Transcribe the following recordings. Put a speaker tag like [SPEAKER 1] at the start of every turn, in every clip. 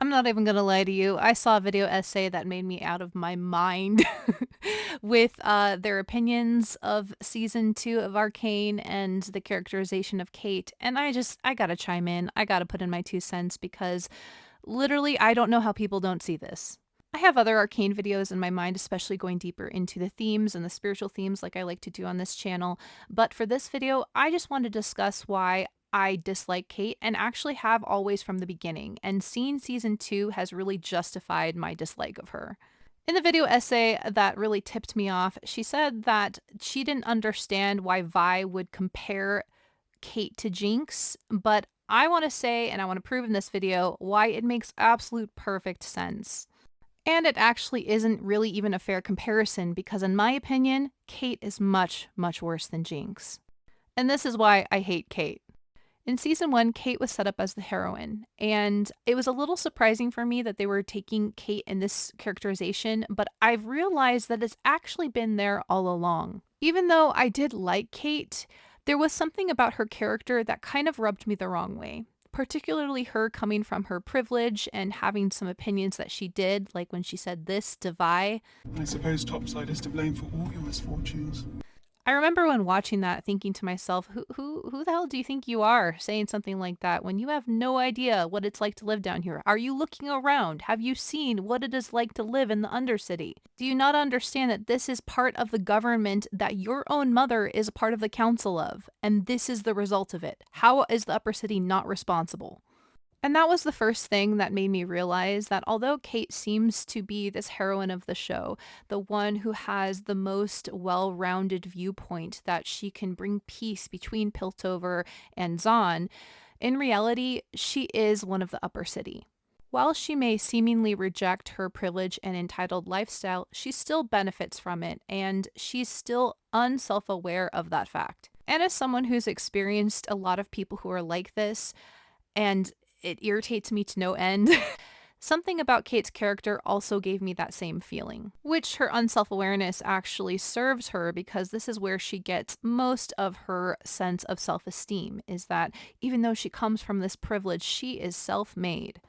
[SPEAKER 1] I'm not even gonna lie to you. I saw a video essay that made me out of my mind with their opinions of season 2 of Arcane and the characterization of Cait. And I gotta chime in. I gotta put in my 2 cents because literally I don't know how people don't see this. I have other Arcane videos in my mind, especially going deeper into the themes and the spiritual themes like I like to do on this channel. But for this video, I just want to discuss why I dislike Cait and actually have always from the beginning. And seeing season 2 has really justified my dislike of her. In the video essay that really tipped me off, she said that she didn't understand why Vi would compare Cait to Jinx, but I want to say, and I want to prove in this video, why it makes absolute perfect sense. And it actually isn't really even a fair comparison because, in my opinion, Cait is much, much worse than Jinx. And this is why I hate Cait. In season 1, Cait was set up as the heroine, and it was a little surprising for me that they were taking Cait in this characterization, but I've realized that it's actually been there all along. Even though I did like Cait, there was something about her character that kind of rubbed me the wrong way. Particularly her coming from her privilege and having some opinions that she did, like when she said this to Vi.
[SPEAKER 2] I suppose Topside is to blame for all your misfortunes.
[SPEAKER 1] I remember when watching that thinking to myself, who the hell do you think you are saying something like that when you have no idea what it's like to live down here? Are you looking around? Have you seen what it is like to live in the Undercity? Do you not understand that this is part of the government that your own mother is a part of the council of? And this is the result of it. How is the Upper City not responsible? And that was the first thing that made me realize that although Cait seems to be this heroine of the show, the one who has the most well rounded viewpoint that she can bring peace between Piltover and Zahn, in reality, she is one of the Upper City. While she may seemingly reject her privilege and entitled lifestyle, she still benefits from it, and she's still unself aware of that fact. And as someone who's experienced a lot of people who are like this, and it irritates me to no end. Something about Cait's character also gave me that same feeling, which her unself-awareness actually serves her because this is where she gets most of her sense of self-esteem, is that even though she comes from this privilege, she is self-made.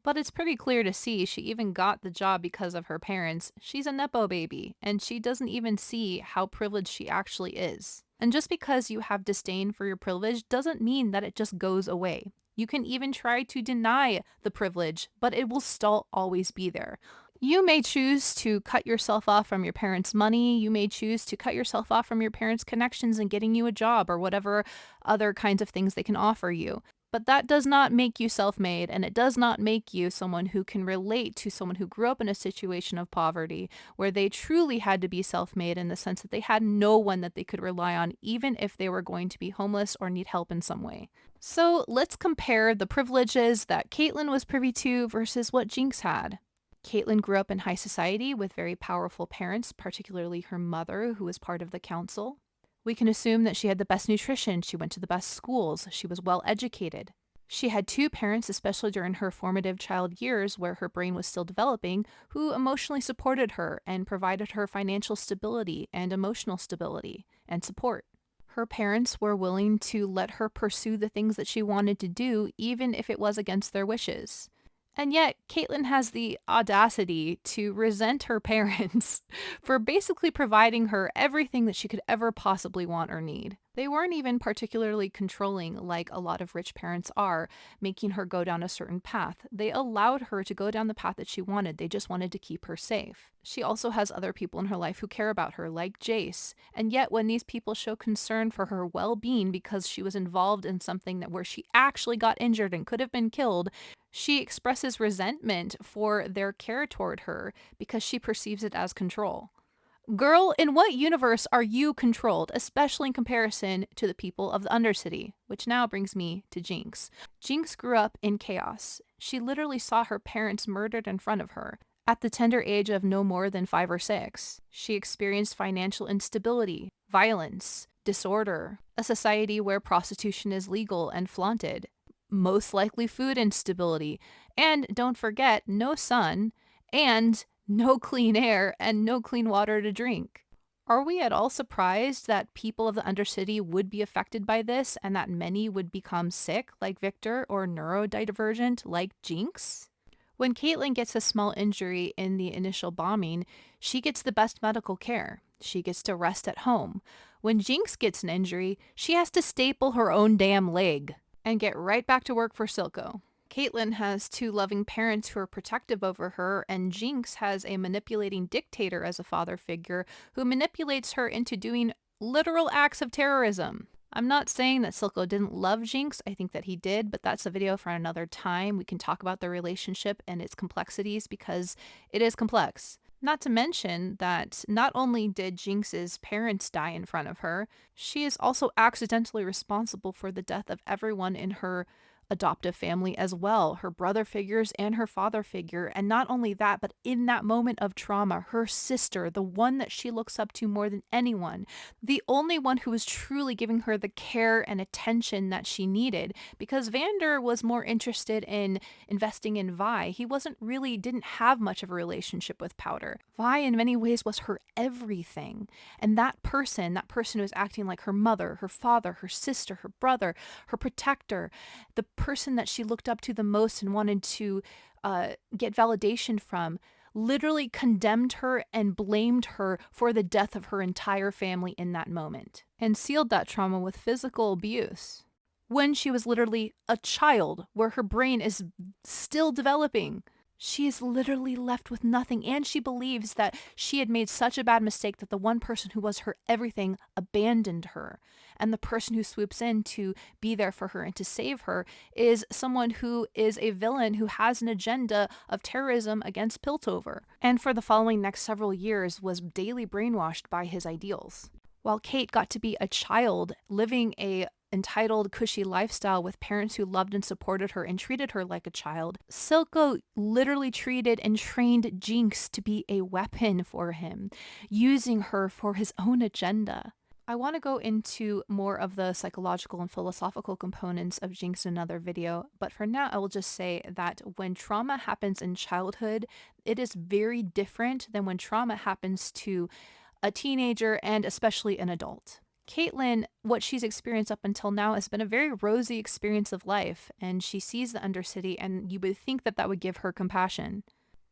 [SPEAKER 1] But it's pretty clear to see she even got the job because of her parents. She's a Nepo baby, and she doesn't even see how privileged she actually is. And just because you have disdain for your privilege doesn't mean that it just goes away. You can even try to deny the privilege, but it will still always be there. You may choose to cut yourself off from your parents' money. You may choose to cut yourself off from your parents' connections and getting you a job or whatever other kinds of things they can offer you. But that does not make you self-made, and it does not make you someone who can relate to someone who grew up in a situation of poverty where they truly had to be self-made in the sense that they had no one that they could rely on, even if they were going to be homeless or need help in some way. So let's compare the privileges that Caitlyn was privy to versus what Jinx had. Caitlyn grew up in high society with very powerful parents, particularly her mother, who was part of the council. We can assume that she had the best nutrition, she went to the best schools, she was well educated. She had 2 parents, especially during her formative child years where her brain was still developing, who emotionally supported her and provided her financial stability and emotional stability and support. Her parents were willing to let her pursue the things that she wanted to do, even if it was against their wishes. And yet, Caitlyn has the audacity to resent her parents for basically providing her everything that she could ever possibly want or need. They weren't even particularly controlling like a lot of rich parents are, making her go down a certain path. They allowed her to go down the path that she wanted, they just wanted to keep her safe. She also has other people in her life who care about her, like Jace, and yet when these people show concern for her well-being because she was involved in something where she actually got injured and could have been killed, she expresses resentment for their care toward her because she perceives it as control. Girl, in what universe are you controlled, especially in comparison to the people of the Undercity? Which now brings me to Jinx. Jinx grew up in chaos. She literally saw her parents murdered in front of her. At the tender age of no more than 5 or 6, she experienced financial instability, violence, disorder, a society where prostitution is legal and flaunted, most likely food instability, and don't forget, no sun, and no clean air and no clean water to drink. Are we at all surprised that people of the Undercity would be affected by this and that many would become sick like Victor or neurodivergent like Jinx? When Caitlyn gets a small injury in the initial bombing, she gets the best medical care. She gets to rest at home. When Jinx gets an injury, she has to staple her own damn leg and get right back to work for Silco. Caitlyn has two loving parents who are protective over her, and Jinx has a manipulating dictator as a father figure who manipulates her into doing literal acts of terrorism. I'm not saying that Silco didn't love Jinx. I think that he did, but that's a video for another time. We can talk about the relationship and its complexities because it is complex. Not to mention that not only did Jinx's parents die in front of her, she is also accidentally responsible for the death of everyone in her adoptive family as well, her brother figures and her father figure. And not only that, but in that moment of trauma, her sister, the one that she looks up to more than anyone, the only one who was truly giving her the care and attention that she needed, because Vander was more interested in investing in Vi. He didn't have much of a relationship with Powder. Vi in many ways was her everything. And that person who was acting like her mother, her father, her sister, her brother, her protector, the person that she looked up to the most and wanted to get validation from, literally condemned her and blamed her for the death of her entire family in that moment, and sealed that trauma with physical abuse when she was literally a child, where her brain is still developing. She is literally left with nothing, and she believes that she had made such a bad mistake that the one person who was her everything abandoned her. And the person who swoops in to be there for her and to save her is someone who is a villain who has an agenda of terrorism against Piltover, and for the following next several years was daily brainwashed by his ideals. While Cait got to be a child living a entitled, cushy lifestyle with parents who loved and supported her and treated her like a child, Silco literally treated and trained Jinx to be a weapon for him, using her for his own agenda. I want to go into more of the psychological and philosophical components of Jinx in another video, but for now I will just say that when trauma happens in childhood, it is very different than when trauma happens to a teenager and especially an adult. Caitlyn, what she's experienced up until now has been a very rosy experience of life, and she sees the Undercity, and you would think that that would give her compassion.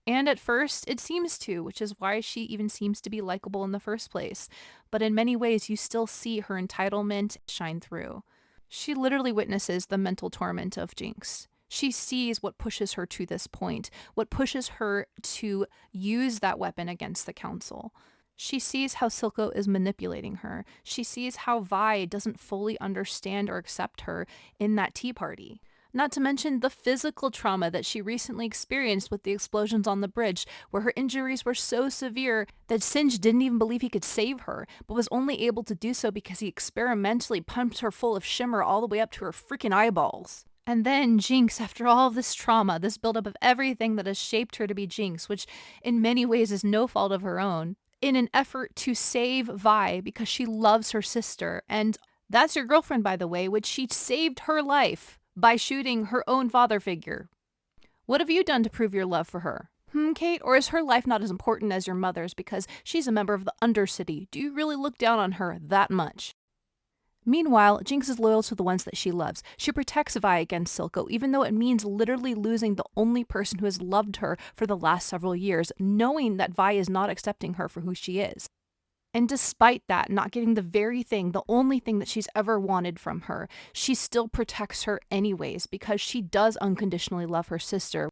[SPEAKER 1] And at first, it seems to, which is why she even seems to be likable in the first place. But in many ways, you still see her entitlement shine through. She literally witnesses the mental torment of Jinx. She sees what pushes her to this point, what pushes her to use that weapon against the Council. She sees how Silco is manipulating her. She sees how Vi doesn't fully understand or accept her in that tea party. Not to mention the physical trauma that she recently experienced with the explosions on the bridge, where her injuries were so severe that Singe didn't even believe he could save her, but was only able to do so because he experimentally pumped her full of shimmer all the way up to her freaking eyeballs. And then Jinx, after all of this trauma, this buildup of everything that has shaped her to be Jinx, which in many ways is no fault of her own, in an effort to save Vi because she loves her sister. And that's your girlfriend, by the way, which she saved her life by shooting her own father figure. What have you done to prove your love for her? Cait? Or is her life not as important as your mother's because she's a member of the Undercity? Do you really look down on her that much? Meanwhile, Jinx is loyal to the ones that she loves. She protects Vi against Silco, even though it means literally losing the only person who has loved her for the last several years, knowing that Vi is not accepting her for who she is. And despite that, not getting the very thing, the only thing that she's ever wanted from her, she still protects her anyways because she does unconditionally love her sister.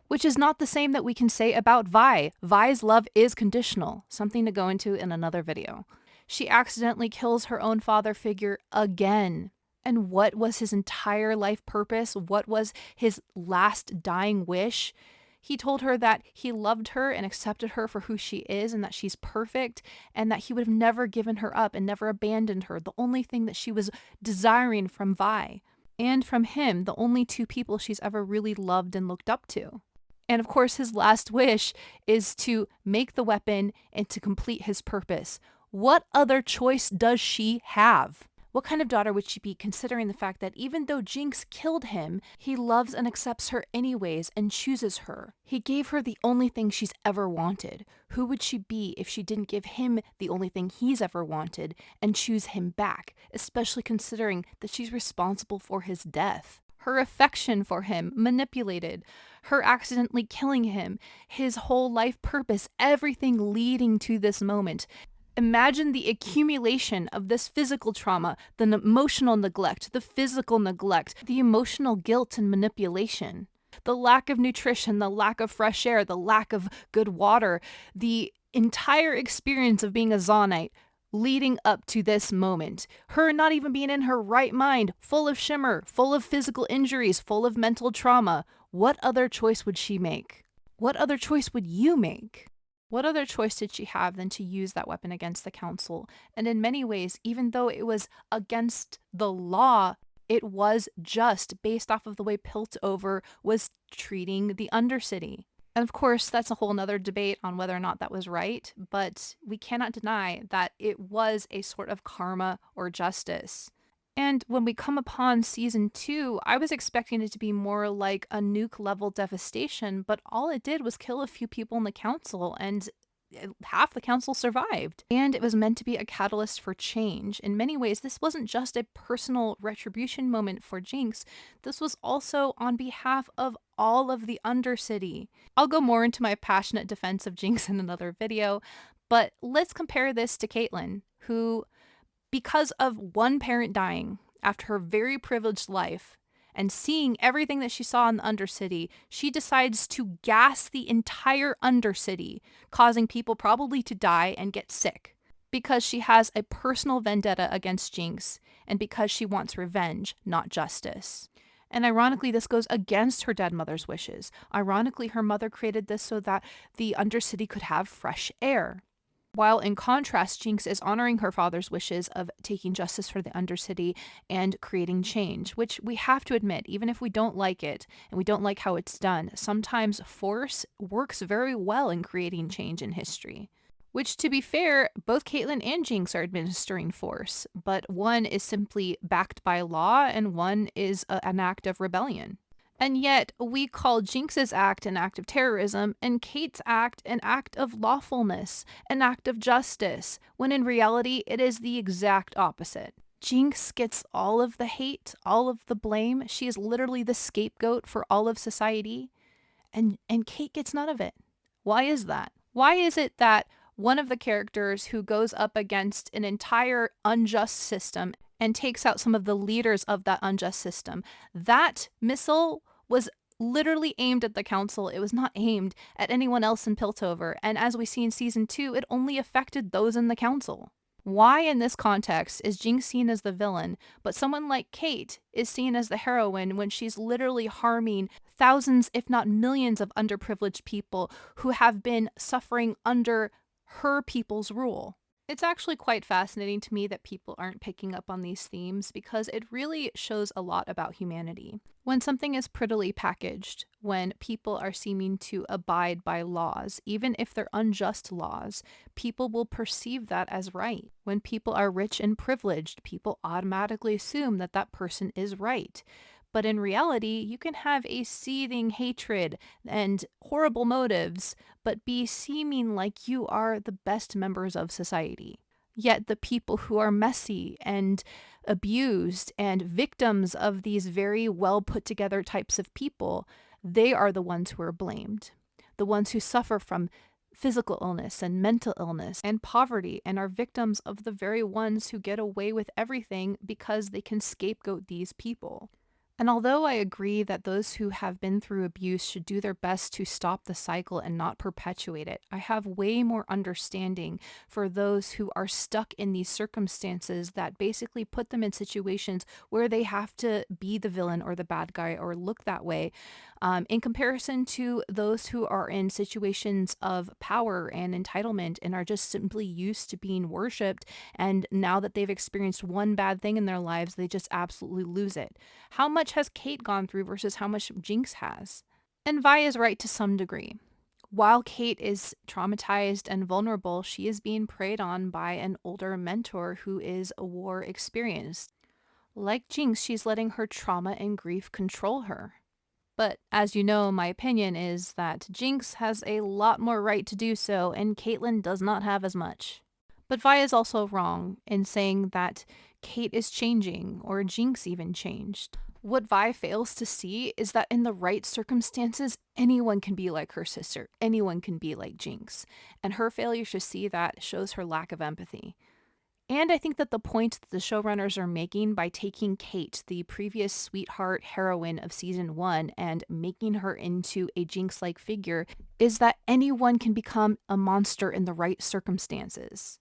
[SPEAKER 1] Which is not the same that we can say about Vi. Vi's love is conditional, something to go into in another video. She accidentally kills her own father figure again. And what was his entire life purpose? What was his last dying wish? He told her that he loved her and accepted her for who she is and that she's perfect and that he would have never given her up and never abandoned her. The only thing that she was desiring from Vi and from him, the only two people she's ever really loved and looked up to. And of course, his last wish is to make the weapon and to complete his purpose. What other choice does she have? What kind of daughter would she be, considering the fact that even though Jinx killed him, he loves and accepts her anyways and chooses her? He gave her the only thing she's ever wanted. Who would she be if she didn't give him the only thing he's ever wanted and choose him back, especially considering that she's responsible for his death? her affection for him manipulated, her accidentally killing him, his whole life purpose, everything leading to this moment. Imagine the accumulation of this physical trauma, the emotional neglect, the physical neglect, the emotional guilt and manipulation, the lack of nutrition, the lack of fresh air, the lack of good water, the entire experience of being a Zonite leading up to this moment. Her not even being in her right mind, full of shimmer, full of physical injuries, full of mental trauma. What other choice would she make? What other choice would you make? What other choice did she have than to use that weapon against the council? And in many ways, even though it was against the law, it was just based off of the way Piltover was treating the Undercity. And of course, that's a whole nother debate on whether or not that was right, but we cannot deny that it was a sort of karma or justice. And when we come upon season 2, I was expecting it to be more like a nuke level devastation, but all it did was kill a few people in the council, and half the council survived. And it was meant to be a catalyst for change. In many ways, this wasn't just a personal retribution moment for Jinx, this was also on behalf of all of the Undercity. I'll go more into my passionate defense of Jinx in another video, but let's compare this to Caitlyn, who, because of one parent dying after her very privileged life and seeing everything that she saw in the Undercity, she decides to gas the entire Undercity, causing people probably to die and get sick, because she has a personal vendetta against Jinx and because she wants revenge, not justice. And ironically, this goes against her dead mother's wishes. Ironically, her mother created this so that the Undercity could have fresh air. While in contrast, Jinx is honoring her father's wishes of taking justice for the Undercity and creating change, which we have to admit, even if we don't like it and we don't like how it's done, sometimes force works very well in creating change in history. Which, to be fair, both Caitlyn and Jinx are administering force, but one is simply backed by law and one is an act of rebellion. And yet, we call Jinx's act an act of terrorism and Cait's act an act of lawfulness, an act of justice, when in reality, it is the exact opposite. Jinx gets all of the hate, all of the blame. She is literally the scapegoat for all of society. And Cait gets none of it. Why is that? Why is it that one of the characters who goes up against an entire unjust system and takes out some of the leaders of that unjust system, that missile was literally aimed at the council. It was not aimed at anyone else in Piltover. And as we see in season 2, it only affected those in the council. Why in this context is Jinx seen as the villain, but someone like Cait is seen as the heroine when she's literally harming thousands, if not millions, of underprivileged people who have been suffering under her people's rule? It's actually quite fascinating to me that people aren't picking up on these themes because it really shows a lot about humanity. When something is prettily packaged, when people are seeming to abide by laws, even if they're unjust laws, people will perceive that as right. When people are rich and privileged, people automatically assume that that person is right. But in reality, you can have a seething hatred and horrible motives, but be seeming like you are the best members of society. Yet the people who are messy and abused and victims of these very well put together types of people, they are the ones who are blamed. The ones who suffer from physical illness and mental illness and poverty and are victims of the very ones who get away with everything because they can scapegoat these people. And although I agree that those who have been through abuse should do their best to stop the cycle and not perpetuate it, I have way more understanding for those who are stuck in these circumstances that basically put them in situations where they have to be the villain or the bad guy or look that way, in comparison to those who are in situations of power and entitlement and are just simply used to being worshipped, and now that they've experienced one bad thing in their lives, they just absolutely lose it. How much has Cait gone through versus how much Jinx has? And Vi is right to some degree. While Cait is traumatized and vulnerable, she is being preyed on by an older mentor who is war experienced. Like Jinx, she's letting her trauma and grief control her. But as you know, my opinion is that Jinx has a lot more right to do so, and Caitlyn does not have as much. But Vi is also wrong in saying that Cait is changing, or Jinx even changed. What Vi fails to see is that in the right circumstances, anyone can be like her sister, anyone can be like Jinx, and her failure to see that shows her lack of empathy. And I think that the point that the showrunners are making by taking Cait, the previous sweetheart heroine of season 1, and making her into a Jinx like figure, is that anyone can become a monster in the right circumstances.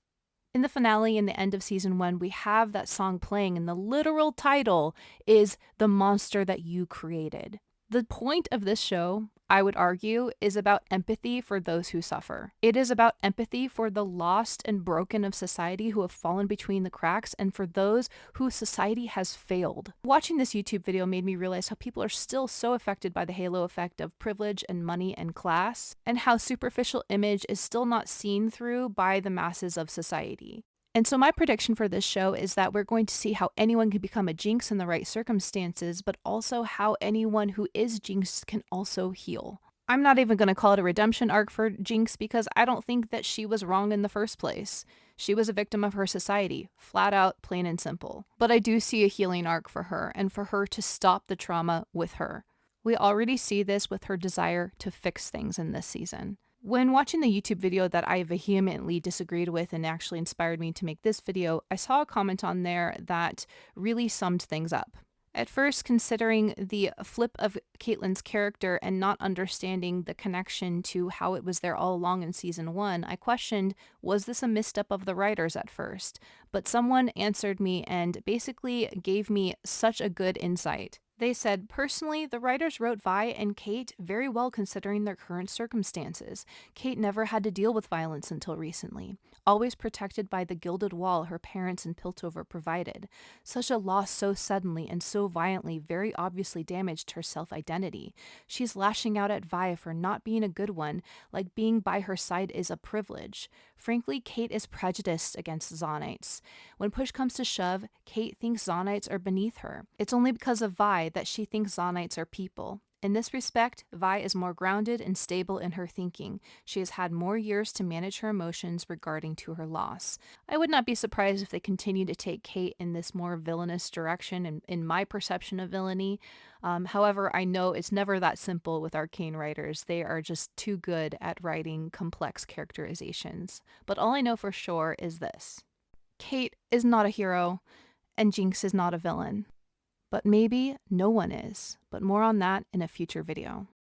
[SPEAKER 1] In the finale, in the end of season 1, we have that song playing, and the literal title is The Monster That You Created. The point of this show, I would argue, is about empathy for those who suffer. It is about empathy for the lost and broken of society who have fallen between the cracks and for those who society has failed. Watching this YouTube video made me realize how people are still so affected by the halo effect of privilege and money and class, and how superficial image is still not seen through by the masses of society. And so my prediction for this show is that we're going to see how anyone can become a Jinx in the right circumstances, but also how anyone who is Jinx can also heal. I'm not even going to call it a redemption arc for Jinx because I don't think that she was wrong in the first place. She was a victim of her society, flat out, plain and simple. But I do see a healing arc for her and for her to stop the trauma with her. We already see this with her desire to fix things in this season. When watching the YouTube video that I vehemently disagreed with and actually inspired me to make this video, I saw a comment on there that really summed things up. At first, considering the flip of Caitlyn's character and not understanding the connection to how it was there all along in season 1, I questioned, was this a misstep of the writers at first? But someone answered me and basically gave me such a good insight. They said, personally, the writers wrote Vi and Cait very well considering their current circumstances. Cait never had to deal with violence until recently, always protected by the gilded wall her parents in Piltover provided. Such a loss so suddenly and so violently very obviously damaged her self-identity. She's lashing out at Vi for not being a good one, like being by her side is a privilege. Frankly, Cait is prejudiced against Zonites. When push comes to shove, Cait thinks Zonites are beneath her. It's only because of Vi that she thinks Zonites are people. In this respect, Vi is more grounded and stable in her thinking. She has had more years to manage her emotions regarding to her loss. I would not be surprised if they continue to take Cait in this more villainous direction in my perception of villainy. However, I know it's never that simple with Arcane writers. They are just too good at writing complex characterizations. But all I know for sure is this. Cait is not a hero, and Jinx is not a villain. But maybe no one is, but more on that in a future video.